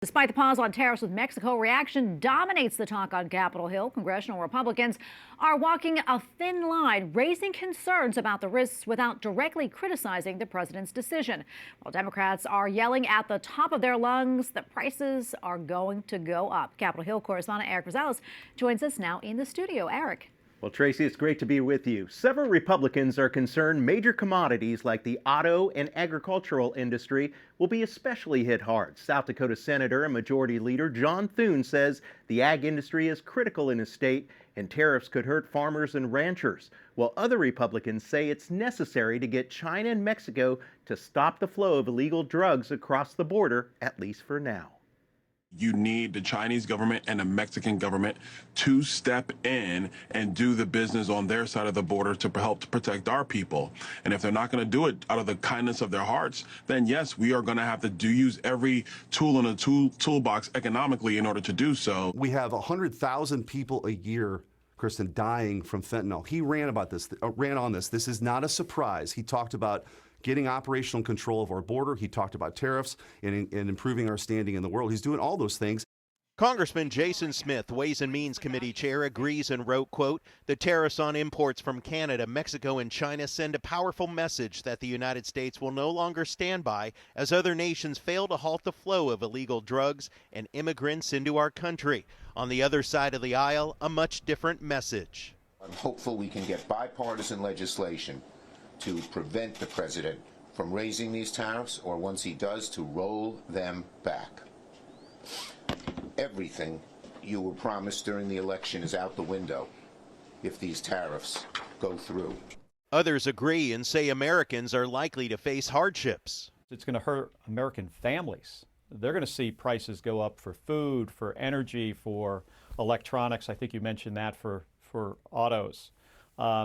Despite the pause on tariffs with Mexico, reaction dominates the talk on Capitol Hill. Congressional Republicans are walking a thin line, raising concerns about the risks without directly criticizing the president's decision. While Democrats are yelling at the top of their lungs that prices are going to go up. Capitol Hill correspondent Erik Rosales joins us now in the studio. Erik. Well, Tracy, it's great to be with you. Several Republicans are concerned major commodities like the auto and agricultural industry will be especially hit hard. South Dakota Senator and Majority Leader John Thune says the ag industry is critical in his state and tariffs could hurt farmers and ranchers, while other Republicans say it's necessary to get China and Mexico to stop the flow of illegal drugs across the border, at least for now. You need the Chinese government and the Mexican government to step in and do the business on their side of the border to help to protect our people. And if they're not going to do it out of the kindness of their hearts, then yes, we are going to have to use every tool in the toolbox economically in order to do so. We have 100,000 people a year, Kristen, dying from fentanyl. He ran on this. This is not a surprise. He talked about getting operational control of our border. He talked about tariffs and improving our standing in the world. He's doing all those things. Congressman Jason Smith, Ways and Means Committee chair, agrees and wrote, quote, "The tariffs on imports from Canada, Mexico, and China send a powerful message that the United States will no longer stand by as other nations fail to halt the flow of illegal drugs and immigrants into our country." On the other side of the aisle, a much different message. I'm hopeful we can get bipartisan legislation to prevent the president from raising these tariffs, or once he does, to roll them back. Everything you were promised during the election is out the window if these tariffs go through. Others agree and say Americans are likely to face hardships. It's going to hurt American families. They're going to see prices go up for food, for energy, for electronics. I think you mentioned that for autos.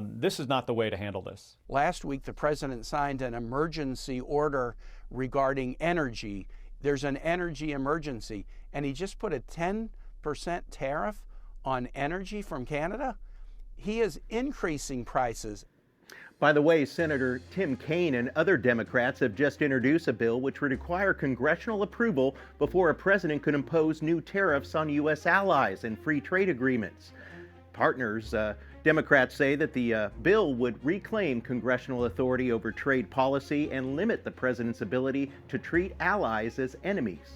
This is not the way to handle this. Last week, the president signed an emergency order regarding energy. There's an energy emergency, and he just put a 10% tariff on energy from Canada. He is increasing prices. By the way, Senator Tim Kaine and other Democrats have just introduced a bill which would require congressional approval before a president could impose new tariffs on U.S. allies and free trade agreements. Partners, Democrats say that the bill would reclaim congressional authority over trade policy and limit the president's ability to treat allies as enemies.